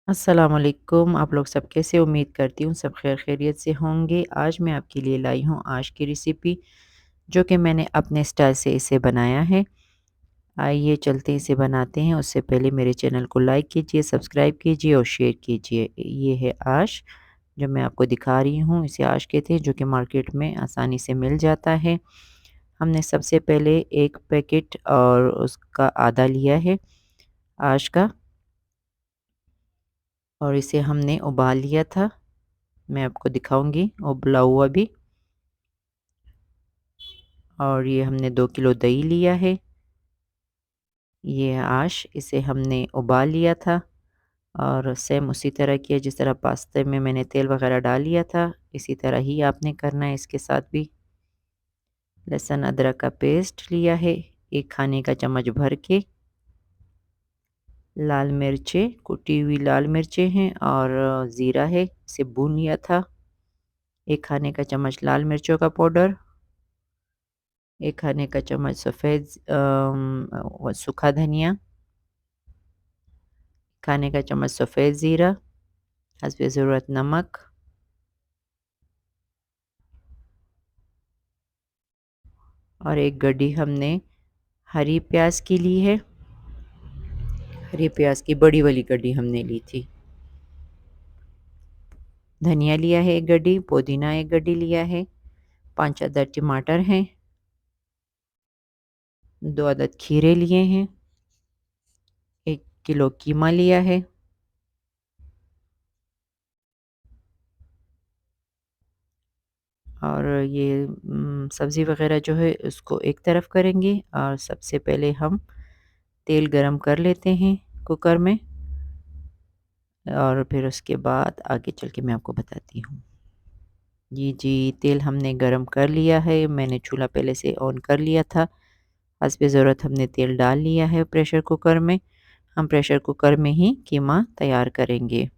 अस्सलामुअलैकुम। आप लोग सब कैसे? उम्मीद करती हूँ सब खैर खैरियत से होंगे। आज मैं आपके लिए लाई हूँ आज की रेसिपी, जो कि मैंने अपने स्टाइल से इसे बनाया है। आइए चलते हैं इसे बनाते हैं। उससे पहले मेरे चैनल को लाइक कीजिए, सब्सक्राइब कीजिए और शेयर कीजिए। ये है आश, जो मैं आपको दिखा रही हूँ, इसे आश कहते हैं, जो कि मार्केट में आसानी से मिल जाता है। हमने सबसे पहले एक पैकेट और उसका आधा लिया है आश का, और इसे हमने उबाल लिया था। मैं आपको दिखाऊंगी उबला हुआ भी। और ये हमने 2 किलो दही लिया है। ये है आश, इसे हमने उबाल लिया था और सेम उसी तरह किया जिस तरह पास्ते में मैंने तेल वगैरह डाल लिया था, इसी तरह ही आपने करना है इसके साथ भी। लहसुन अदरक का पेस्ट लिया है 1 खाने का चम्मच भर के। लाल मिर्चें, कुटी हुई लाल मिर्चें हैं, और ज़ीरा है, इसे भून लिया था। 1 खाने का चम्मच लाल मिर्चों का पाउडर, 1 खाने का चम्मच सफ़ेद सूखा धनिया, खाने का चम्मच सफ़ेद ज़ीरा, हस्बे ज़रूरत नमक, और 1 गड्डी हमने हरी प्याज की ली है। हरी प्याज की बड़ी वाली गड्डी हमने ली थी। धनिया लिया है 1 गड्डी, पुदीना 1 गड्डी लिया है, 5 अदद टमाटर हैं, 2 अदद खीरे लिए हैं, 1 किलो कीमा लिया है, और ये सब्ज़ी वग़ैरह जो है उसको एक तरफ करेंगे। और सबसे पहले हम तेल गरम कर लेते हैं कुकर में, और फिर उसके बाद आगे चल के मैं आपको बताती हूँ। जी, तेल हमने गरम कर लिया है। मैंने चूल्हा पहले से ऑन कर लिया था। हस्बे ज़रूरत हमने तेल डाल लिया है प्रेशर कुकर में। हम प्रेशर कुकर में ही कीमा तैयार करेंगे।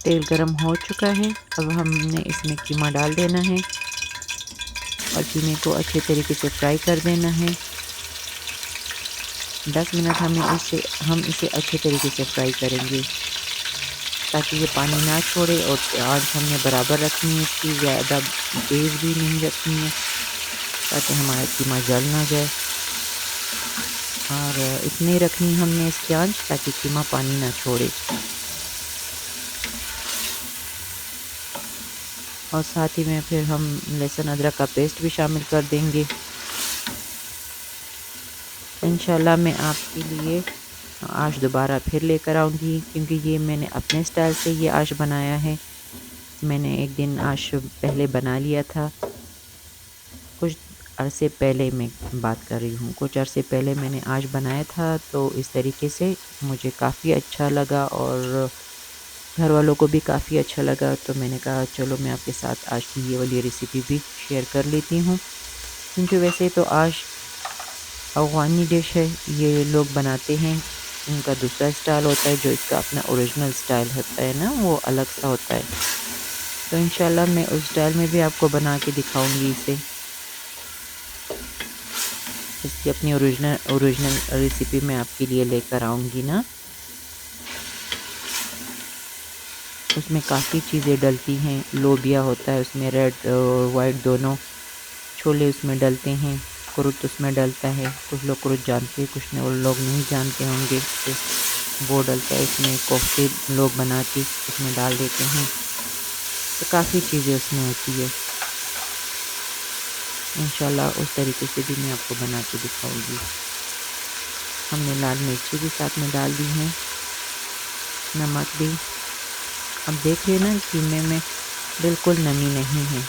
तेल गरम हो चुका है। अब हमने इसमें कीमा डाल देना है और कीमे को अच्छे तरीके से फ्राई कर देना है। 10 मिनट हम इसे अच्छे तरीके से फ्राई करेंगे, ताकि ये पानी ना छोड़े। और आँच हमने बराबर रखनी है इसकी, ज़्यादा तेज़ भी नहीं रखनी है, ताकि हमारा कीमा जल ना जाए। और इतनी रखनी हमने इसकी आँच, ताकि कीमा पानी ना छोड़े। और साथ ही में फिर हम लहसुन अदरक का पेस्ट भी शामिल कर देंगे। इंशाल्लाह मैं आपके लिए आश दोबारा फिर लेकर आऊँगी, क्योंकि ये मैंने अपने स्टाइल से ये आश बनाया है। मैंने एक दिन आश पहले बना लिया था, कुछ अरसे पहले मैं बात कर रही हूँ। कुछ अरसे पहले मैंने आश बनाया था, तो इस तरीके से मुझे काफ़ी अच्छा लगा और घर वालों को भी काफ़ी अच्छा लगा। तो मैंने कहा चलो मैं आपके साथ आज की ये वाली रेसिपी भी शेयर कर लेती हूँ, क्योंकि वैसे तो आश अफ़गानी डिश है, ये लोग बनाते हैं। उनका दूसरा स्टाइल होता है, जो इसका अपना ओरिजिनल स्टाइल होता है ना, वो अलग सा होता है। तो इंशाल्लाह मैं उस स्टाइल में भी आपको बना के दिखाऊँगी इसे। इसकी अपनी ओरिजिनल ओरिजिनल रेसिपी मैं आपके लिए लेकर आऊँगी ना। उसमें काफ़ी चीज़ें डलती हैं। लोबिया होता है उसमें, रेड और वाइट दोनों छोले उसमें डलते हैं। कुरुत उसमें डलता है। कुछ लोग कुरुत जानते हैं, कुछ लोग नहीं जानते होंगे, तो वो डलता है इसमें। कोफ्ते लोग बना के उसमें डाल देते हैं। तो काफ़ी चीज़ें उसमें होती है। इंशाल्लाह उस तरीके से भी मैं आपको बना के दिखाऊँगी। हमने लाल मिर्ची भी साथ में डाल दी हैं, नमक भी। अब देख रहे ना, कीमे में बिल्कुल नमी नहीं है।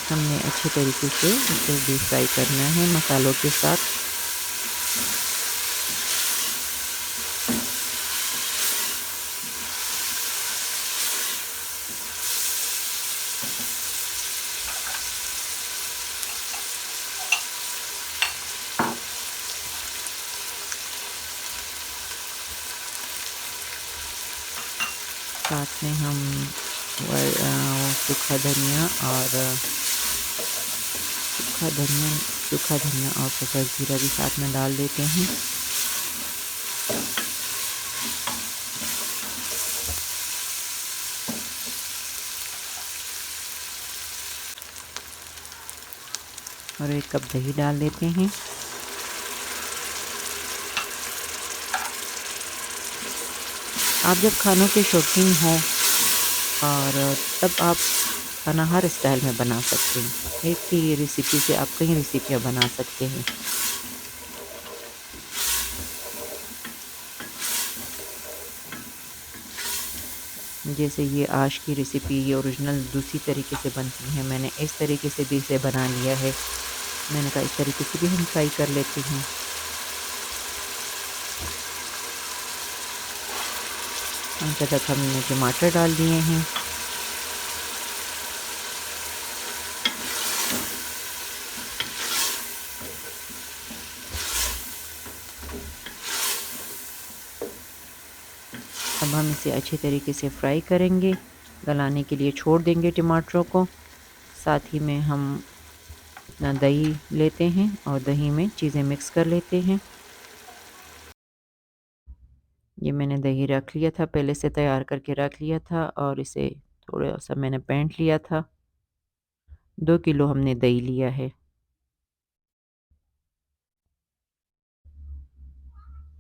हमने अच्छे तरीके से इसे डीप फ्राई करना है मसालों के साथ। साथ में हम सूखा धनिया और सूखा धनिया सूखा धनिया और सफ़ेद जीरा भी साथ में डाल देते हैं। और 1 कप दही डाल देते हैं। आप जब खानों के शौकीन हों और तब आप खाना हर स्टाइल में बना सकते हैं। एक ही रेसिपी से आप कई रेसिपियाँ बना सकते हैं। जैसे ये आश की रेसिपी ये ओरिजिनल दूसरी तरीके से बनती है, मैंने इस तरीके से भी इसे बना लिया है। मैंने कहा इस तरीके से भी हम फ्राई कर लेते हैं। अंत तक हमने टमाटर डाल दिए हैं। अब हम इसे अच्छे तरीके से फ्राई करेंगे, गलाने के लिए छोड़ देंगे टमाटरों को। साथ ही में हम अपना दही लेते हैं और दही में चीज़ें मिक्स कर लेते हैं। ये मैंने दही रख लिया था, पहले से तैयार करके रख लिया था और इसे थोड़ा-सा मैंने पैंट लिया था। 2 किलो हमने दही लिया है।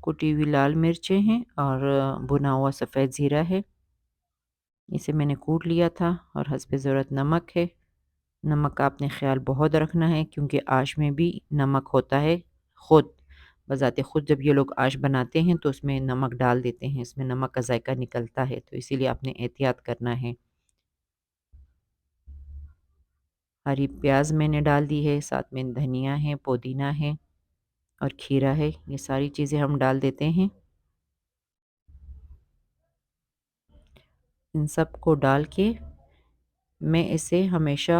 कुटी हुई लाल मिर्चें हैं और भुना हुआ सफ़ेद ज़ीरा है। इसे मैंने कूट लिया था और हस्बे ज़रूरत नमक है। नमक का आपने ख़्याल बहुत रखना है क्योंकि आश में भी नमक होता है ख़ुद। बज़ाते ख़ुद जब ये लोग आश बनाते हैं तो उसमें नमक डाल देते हैं, इसमें नमक का ज़ायका निकलता है, तो इसीलिए आपने एहतियात करना है। हरी प्याज़ मैंने डाल दी है, साथ में धनिया है, पुदीना है और खीरा है। ये सारी चीज़ें हम डाल देते हैं। इन सब को डाल के मैं इसे हमेशा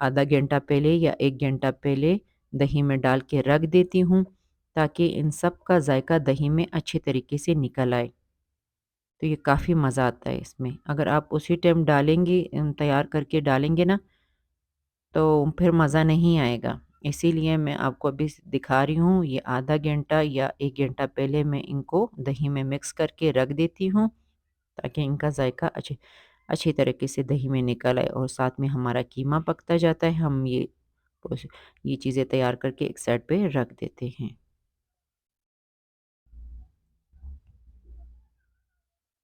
आधा घंटा पहले या 1 घंटा पहले दही में डाल के रख देती हूँ, ताकि इन सब का ज़ायका दही में अच्छे तरीके से निकल आए। तो ये काफ़ी मज़ा आता है इसमें। अगर आप उसी टाइम डालेंगे तैयार करके डालेंगे ना, तो फिर मज़ा नहीं आएगा। इसीलिए मैं आपको अभी दिखा रही हूँ, ये आधा घंटा या 1 घंटा पहले मैं इनको दही में मिक्स करके रख देती हूँ, ताकि इनका ज़ायका अच्छी तरीके से दही में निकल आए और साथ में हमारा कीमा पकता जाता है। हम ये चीज़ें तैयार करके एक साइड पे रख देते हैं।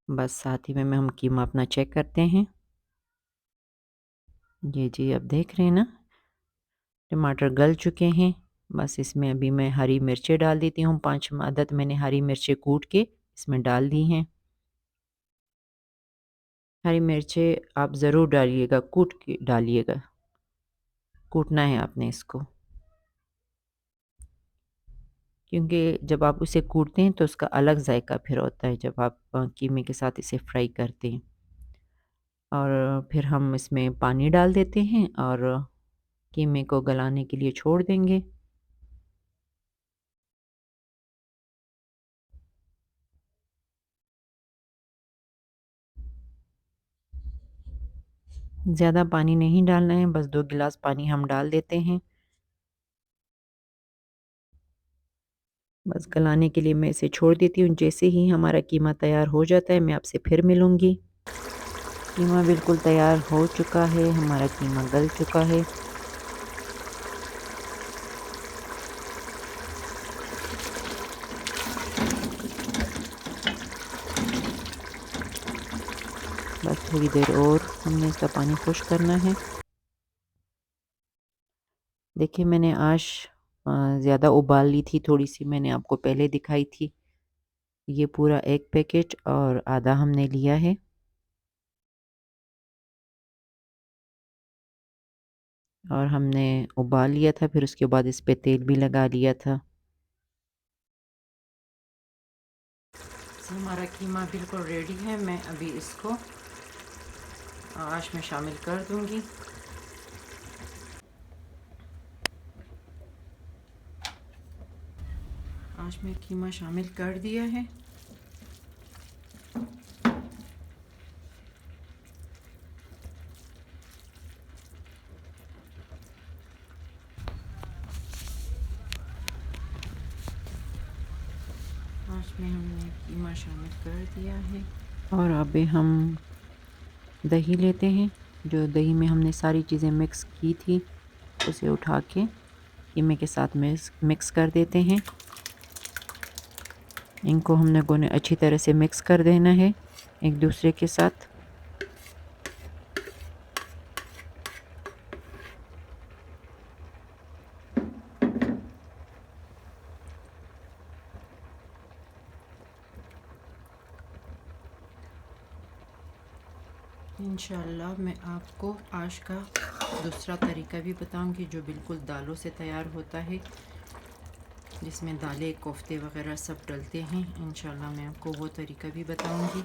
बस साथ ही में हम कीमा अपना चेक करते हैं। ये जी अब देख रहे हैं ना, टमाटर गल चुके हैं। बस इसमें अभी मैं हरी मिर्चें डाल देती हूँ, 5 अदद मैंने हरी मिर्चें कूट के इसमें डाल दी हैं। हरी मिर्चें आप ज़रूर डालिएगा, कूट के डालिएगा, कूटना है आपने इसको। क्योंकि जब आप उसे कूटते हैं तो उसका अलग ज़ायका फिर होता है जब आप कीमे के साथ इसे फ्राई करते हैं। और फिर हम इसमें पानी डाल देते हैं और कीमे को गलाने के लिए छोड़ देंगे। ज़्यादा पानी नहीं डालना है, बस 2 गिलास पानी हम डाल देते हैं। बस गलाने के लिए मैं इसे छोड़ देती हूँ। जैसे ही हमारा कीमा तैयार हो जाता है, मैं आपसे फिर मिलूँगी। कीमा बिल्कुल तैयार हो चुका है, हमारा कीमा गल चुका है। बस थोड़ी देर और हमने इसका पानी खुश्क करना है। देखिए मैंने आश ज़्यादा उबाल ली थी, थोड़ी-सी मैंने आपको पहले दिखाई थी। ये पूरा 1 पैकेट और आधा हमने लिया है। और हमने उबाल लिया था, फिर उसके बाद इस पे तेल भी लगा लिया था। हमारा कीमा बिल्कुल रेडी है। मैं अभी इसको आश में शामिल कर दूंगी। आश में कीमा शामिल कर दिया है। आश में हमने कीमा शामिल कर दिया है और अभी हम दही लेते हैं। जो दही में हमने सारी चीज़ें मिक्स की थी उसे उठा के कीमे के साथ मिक्स कर देते हैं। इनको हमने गोने अच्छी तरह से मिक्स कर देना है एक दूसरे के साथ। इंशाल्लाह मैं आपको आश का दूसरा तरीका भी बताऊंगी जो बिल्कुल दालों से तैयार होता है, जिसमें दालें कोफ्ते वगैरह सब डलते हैं। इंशाल्लाह मैं आपको वो तरीका भी बताऊंगी।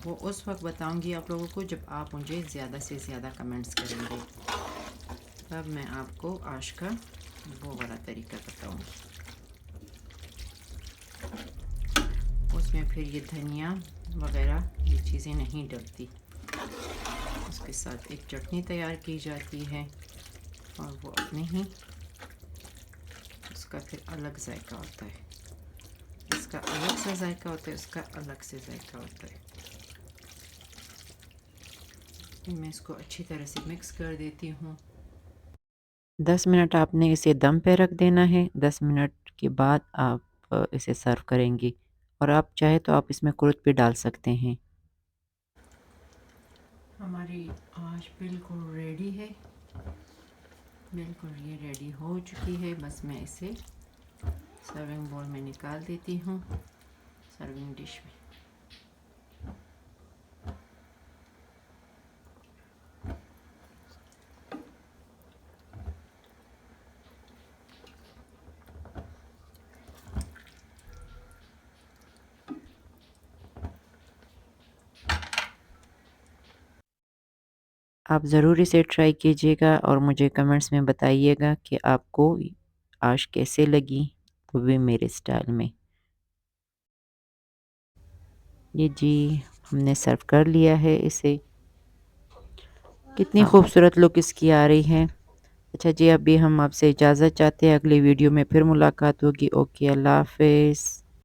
वो उस वक्त बताऊंगी आप लोगों को जब आप मुझे ज़्यादा से ज़्यादा कमेंट्स करेंगे, तब मैं आपको आश का वो वाला तरीका बताऊंगी। उसमें फिर ये धनिया वगैरह ये चीज़ें नहीं डलती। उसके साथ एक चटनी तैयार की जाती है और वो अपने ही उसका फिर अलग जायका होता है। इसका अलग सा जायका होता है, उसका अलग से जायका होता है। मैं इसको अच्छी तरह से मिक्स कर देती हूँ। 10 मिनट आपने इसे दम पे रख देना है। 10 मिनट के बाद आप इसे सर्व करेंगी और आप चाहे तो आप इसमें कुरुत भी डाल सकते हैं। हमारी आश बिल्कुल रेडी है, बिल्कुल ये रेडी हो चुकी है। बस मैं इसे सर्विंग बोल में निकाल देती हूँ, सर्विंग डिश में। आप ज़रूर इसे ट्राई कीजिएगा और मुझे कमेंट्स में बताइएगा कि आपको आश कैसे लगी, वो भी मेरे स्टाइल में। ये जी हमने सर्व कर लिया है इसे। कितनी खूबसूरत लुक इसकी आ रही है। अच्छा जी, अभी हम आपसे इजाज़त चाहते हैं। अगली वीडियो में फिर मुलाकात होगी। ओके, अल्लाह हाफ़िज़।